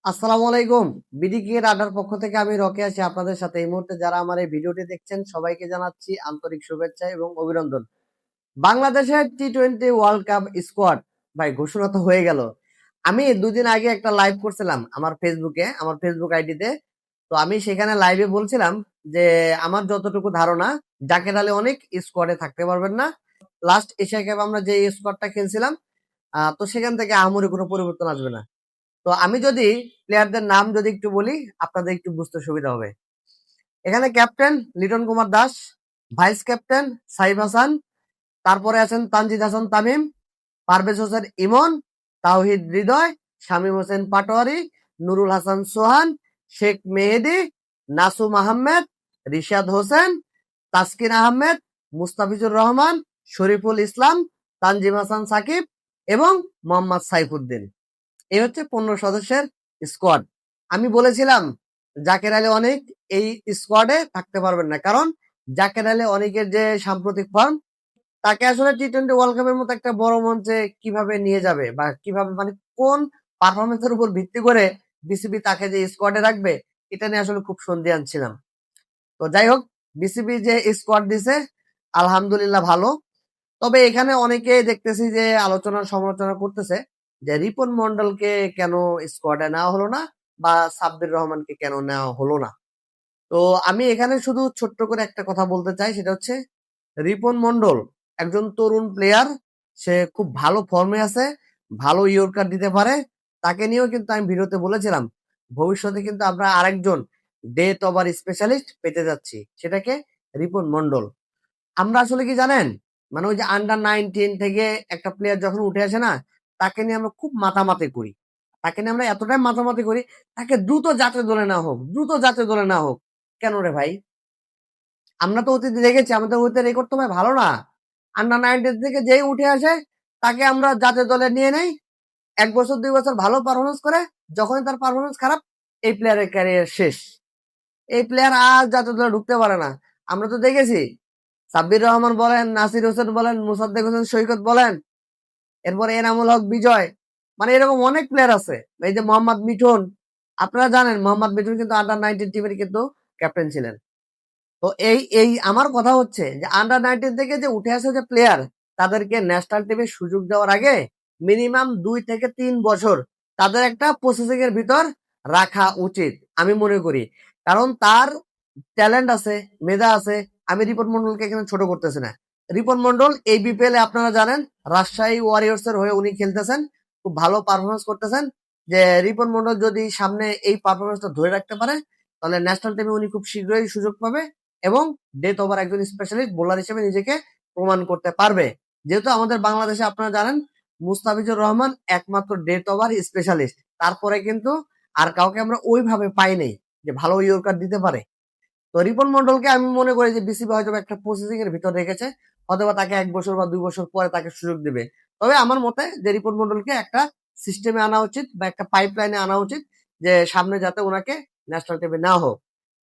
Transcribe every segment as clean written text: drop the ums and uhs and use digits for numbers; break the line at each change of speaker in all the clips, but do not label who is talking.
আসসালামু আলাইকুম। বিডিকে রাডার পক্ষ থেকে আমি রকি আছি আপনাদের সাথে। এই মুহূর্তে যারা আমার এই ভিডিওটি দেখছেন সবাইকে জানাচ্ছি আন্তরিক শুভেচ্ছা এবং অভিনন্দন। বাংলাদেশের টি-20 ওয়ার্ল্ড কাপ স্কোয়াড ভাই ঘোষণা তো হয়ে গেল। আমি দুদিন আগে একটা লাইভ করছিলাম আমার ফেসবুকে, আমার ফেসবুক আইডিতে। তো আমি সেখানে লাইভে বলছিলাম যে আমার যতটুকু ধারণা জাকের আলী অনেক স্কোয়াডে থাকতে পারবেন না। লাস্ট এশিয়া কাপ আমরা যে স্কোয়াডটা খেলছিলাম তো সেখান থেকে আহামরি কোনো পরিবর্তন আসবে না। তো আমি যদি প্লেয়ারদের নাম যদি একটু বলি আপনাদের একটু বুঝতে সুবিধা হবে। এখানে captain Liton Kumar Das, vice captain Saif Hasan, তারপরে আছেন তানজিদ হাসান তামিম, পারভেজ হোসেন ইমন, তাওহিদ হৃদয়, শামীম হোসেন পাটোয়ারি, নুরুল হাসান সোহান, শেখ মেহেদি, নাসুম আহমেদ, রিশাদ হোসেন, তাসকিন আহমেদ, মুস্তাফিজুর রহমান, শরীফুল ইসলাম, তানজিম হাসান সাকিব এবং মোহাম্মদ সাইফুদ্দিন। এই হচ্ছে 15 সদস্যের স্কোয়াড। আমি বলেছিলাম জাকের আলী অনেক এই স্কোয়াডে থাকতে পারবেন না, কারণ জাকের আলী অনেকের যে সাম্প্রতিক ফর্ম তাকে আসলে টি-20 ওয়ার্ল্ড কাপের মতো একটা বড় মঞ্চে কিভাবে নিয়ে যাবে বা কিভাবে মানে কোন পারফরমেন্সের উপর ভিত্তি করে বিসিবি তাকে যে স্কোয়াডে রাখবে এটা নিয়ে আসলে খুব সন্দিহান ছিলাম। তো যাই হোক, বিসিবি যে স্কোয়াড দিছে আলহামদুলিল্লাহ ভালো। তবে এখানে অনেকে দেখতেছি যে আলোচনা সমালোচনা করতেছে যে রিপন মন্ডলকে কেন স্কোয়াডে নেওয়া হলো না বা সাব্বির রহমানকে কেন নেওয়া হলো না। তো আমি এখানে শুধু ছোট্ট করে একটা কথা বলতে চাই, সেটা হচ্ছে রিপন মন্ডল একজন তরুণ প্লেয়ার, সে খুব ভালো ফর্মে আছে, ভালো ইয়র্কার দিতে পারে। তাকে নিয়েও কিন্তু আমি ভিডিওতে বলেছিলাম ভবিষ্যতে কিন্তু আমরা আরেকজন ডেথ ওভার স্পেশালিস্ট পেতে যাচ্ছি, সেটাকে রিপন মন্ডল। আমরা আসলে কি জানেন, মানে ওই যে আন্ডার 19 থেকে একটা প্লেয়ার যখন উঠে আসে না, তাকে নিয়ে আমরা খুব মাতামাতি করি। তাকে নিয়ে আমরা এতটাই মাতামাতি করি, তাকে দ্রুত জাতীয় দলে না হোক, দ্রুত জাতীয় দলে না হোক। কেন রে ভাই? আমরা তো অতীতে দেখেছি আমাদের অতীতের রেকর্ড তো ভাই ভালো না। আন্ডার 19 থেকে যেই উঠে আসে তাকে আমরা জাতীয় দলে নিয়ে নেই, 1 বছর 2 বছর ভালো পারফরমেন্স করে, যখনই তার পারফরমেন্স খারাপ এই প্লেয়ারের ক্যারিয়ার শেষ। এই প্লেয়ার আর জাতীয় দলে ঢুকতে পারে না। আমরা তো দেখেছি সাব্বির রহমান বলেন, নাসির হোসেন বলেন, মুসাদ্দেক হোসেন সৈকত বলেন, এরপরে এনামুল হক বিজয়, মানে এরকম অনেক প্লেয়ার আছে। এই যে মোহাম্মদ মিঠুন, আপনারা জানেন মোহাম্মদ মিঠুন কিন্তু আন্ডার 19 টিমের কিন্তু ক্যাপ্টেন ছিলেন। তো এই এই আমার কথা হচ্ছে যে আন্ডার 19 থেকে যে উঠে আসে যে প্লেয়ার, তাদেরকে ন্যাশনাল টিমে সুযোগ দেওয়ার আগে মিনিমাম 2 থেকে 3 বছর তাদের একটা প্রসেসিং এর ভিতর রাখা উচিত আমি মনে করি। কারণ তার ট্যালেন্ট আছে, মেধা আছে। আমি রিপন মন্ডলকে এখানে ছোট করতেছি না। রিপন মন্ডল এই বিপিএল এ আপনারা জানেন রাজশাহী ওয়ারিয়র্স এর হয়ে উনি খেলতেছেন, খুব ভালো পারফরমেন্স করতেছেন। যে রিপন মন্ডল যদি সামনে এই পারফরমেন্সটা ধরে রাখতে পারে তাহলে ন্যাশনাল টিমে উনি খুব শীঘ্রই সুযোগ পাবে এবং ডেথ ওভার একজন স্পেশালিস্ট বোলার হিসেবে নিজেকে প্রমাণ করতে পারবে। যেহেতু আমাদের বাংলাদেশে আপনারা জানেন মুস্তাফিজুর রহমান একমাত্র ডেথ ওভার স্পেশালিস্ট, তারপরে কিন্তু আর কাউকে আমরা ওইভাবে পাই নাই যে ভালো ইয়র্কার দিতে পারে। তো রিপন মন্ডলকে আমি মনে করি যে বিসিবি হয়তো একটা প্রসেসিং এর ভিতর রেখেছে, অথবা তাকে 1 বছর বা 2 বছর পরে তাকে সুযোগ দিবে। তবে আমার মতে যে রিপন মন্ডলকে একটা সিস্টেমে আনা উচিত বা একটা পাইপলাইনে আনা উচিত, যে সামনে যাতে ওনাকে ন্যাশনাল টিমে নেওয়া হোক।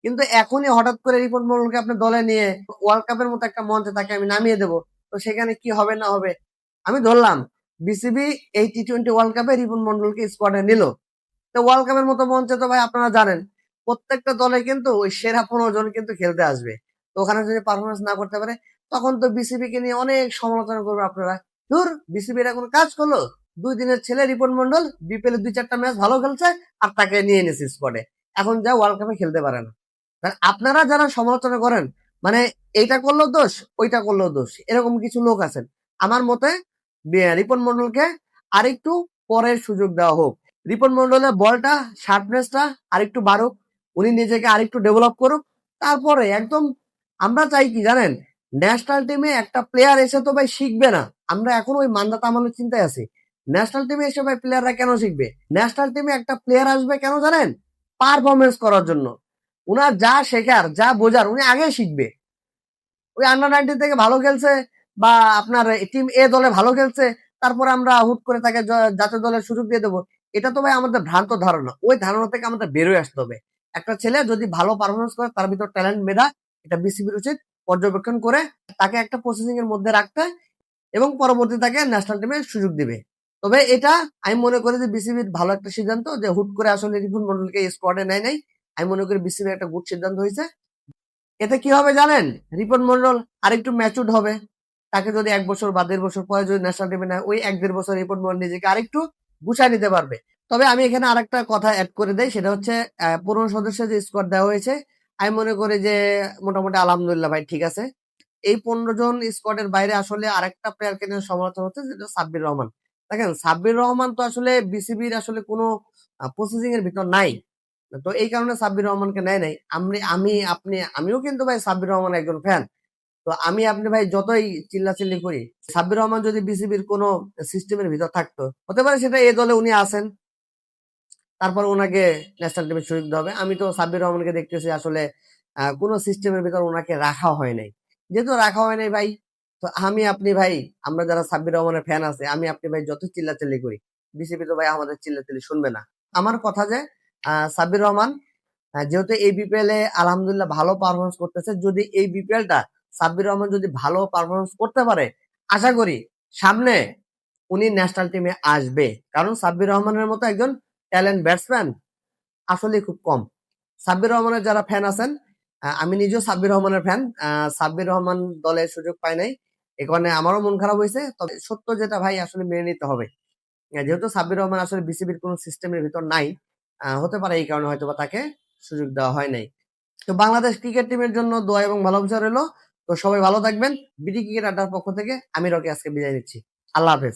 কিন্তু এখনই হঠাৎ করে রিপন মন্ডলকে আপনি দলে নিয়ে ওয়ার্ল্ড কাপের মতো একটা মঞ্চে তাকে আমি নামিয়ে দেবো, তো সেখানে কি হবে না হবে। আমি ধরলাম বিসিবি এই টি-20 ওয়ার্ল্ড কাপে রিপন মন্ডলকে স্কোয়াডে নিল, তো ওয়ার্ল্ড কাপের মতো মঞ্চে তো ভাই আপনারা জানেন প্রত্যেকটা দলে কিন্তু ওই সেরা 15 জন কিন্তু খেলতে আসবে। তো ওখানে যদি পারফরমেন্স না করতে পারে তখন তো বিসিবি কে নিয়ে অনেক সমালোচনা করবে আপনারা। ধুর, বিসিবি এর এখন কাজ করলো, 2 দিনের ছেলে রিপন মন্ডল বিপিএল এ 2-4টা ম্যাচ ভালো খেলছে আর তাকে নিয়ে এনেছে স্কোয়াডে, এখন যা ওয়ার্ল্ড কাপে খেলতে পারে না। আপনারা যারা সমালোচনা করেন মানে এইটা করলেও দোষ ওইটা করলেও দোষ, এরকম কিছু লোক আছেন। আমার মতে রিপন মন্ডলকে আরেকটু পরের সুযোগ দেওয়া হোক। রিপন মন্ডলের বলটা শার্পনেসটা আরেকটু বাড়ুক, উনি নিজেকে আরেকটু ডেভেলপ করুক, তারপরে একদম আমরা চাই কি জানেন, ন্যাশনাল টিমে একটা প্লেয়ার এসে তো ভাই শিখবে না। আমরা এখন ওই মান্দা তামালের চিন্তায় আছি। ন্যাশনাল টিমে এসে ভাই প্লেয়াররা কেন শিখবে? ন্যাশনাল টিমে একটা প্লেয়ার আসবে কেন জানেন? পারফরমেন্স করার জন্য। উনার যা শেখার যা বোঝার উনি আগে শিখবে। ওই আন্ডার 19 থেকে ভালো খেলছে বা আপনার টিম এ দলে ভালো খেলছে, তারপরে আমরা হুট করে তাকে জাতীয় দলের সুযোগ দিয়ে দেবো, এটা তো ভাই আমাদের ভ্রান্ত ধারণা। ওই ধারণা থেকে আমাদের বেরোয় আসতে হবে। একটা ছেলে যদি ভালো পারফরমেন্স করে তার ভিতর ট্যালেন্ট মেধা, এটা বিসিবির উচিত পর্যবেক্ষণ করে তাকে একটা প্রসেসিং এর মধ্যে রাখতে এবং পরবর্তী তাকে ন্যাশনাল টিমে সুযোগ দিবে। তো তবে এটা আমি মনে করি যে বিসিবির ভালো একটা সিদ্ধান্ত, যে হুট করে আসলে রিপন মন্ডলকে স্কোয়াডে নেয় নাই। আমি মনে করি বিসিবির একটা গুড সিদ্ধান্ত হয়েছে। এতে কি হবে জানেন? রিপন মন্ডল আরেকটু ম্যাচুরড হবে। তাকে যদি ১ বছর বা ১.৫ বছর পরে যদি ন্যাশনাল টিমে নেয়, ওই ১-১.৫ বছর রিপন মন্ডল নিজেকে আরেকটু গুছায় নিতে পারবে। তবে আমি এখানে আরেকটা কথা এড করে দেই, সেটা হচ্ছে ১৫ সদস্যের যে স্কোয়াড দেওয়া হয়েছে, আমি মনে করি যে মোটামুটি আলহামদুলিল্লাহ ভাই ঠিক আছে। এই ১৫ জন স্কোয়াডের বাইরে আসলে আরেকটা প্লেয়ারকে নিয়ে সমালোচনা হচ্ছে, যেটা সাব্বির রহমান। দেখেন সাব্বির রহমান তো আসলে বিসিবির আসলে কোনো প্রসেসিং এর ভিতর নাই। তো এই কারণে সাব্বির রহমানকে নেয় নাই। আমিও কিন্তু ভাই সাব্বির রহমানের একজন ফ্যান। তো আমি আপনি ভাই যতই চিল্লাচিল্লি করি, সাব্বির রহমান যদি বিসিবির কোনো সিস্টেমের ভিতর থাকতো, হতে পারে সেটা এই দলে উনি আছেন, তারপর ওনাকে ন্যাশনাল টিমে সুযোগ দেওয়া হবে। আমি তো সাব্বির রহমানকে দেখতেছি আসলে কোনো সিস্টেমের ভিতর ওনাকে রাখা হয় নাই। যেহেতু রাখা হয় নাই ভাই, তো আমি আপনি ভাই, আমরা যারা সাব্বির রহমানের ফ্যান আছে, আমি আপনি ভাই যত চিল্লাচিল্লি করি, বিসিবি তো ভাই আমাদের চিল্লাচিল্লি শুনবে না। আমার কথা যে সাব্বির রহমান যেহেতু এই বিপিএল এ আলহামদুলিল্লাহ ভালো পারফরমেন্স করতেছে, যদি এই বিপিএলটা সাব্বির রহমান যদি ভালো পারফরমেন্স করতে পারে, আশা করি সামনে উনি ন্যাশনাল টিমে আসবে। কারণ সাব্বির রহমানের মতো একজন ট্যালেন্ট ব্যাটসম্যান আসলে খুব কম। সাব্বির রহমানের যারা ফ্যান আছেন, আমি নিজেও সাব্বির রহমানের ফ্যান। সাব্বির রহমান দলে সুযোগ পায় নাই, এ কারণে আমারও মন খারাপ হয়েছে। তবে সত্য যেটা ভাই আসলে মেনে নিতে হবে। যেহেতু সাব্বির রহমান আসলে বিসিবির কোনো সিস্টেমের ভিতর নাই, হতে পারে এই কারণে হয়তোবা তাকে সুযোগ দেওয়া হয় নাই। তো বাংলাদেশ ক্রিকেট টিমের জন্য দোয়া এবং ভালোবাসা রইলো। তো সবাই ভালো থাকবেন। বিডি ক্রিকেট আড্ডার পক্ষ থেকে আমি রকি আজকে বিদায় নিচ্ছি। আল্লাহ হাফেজ।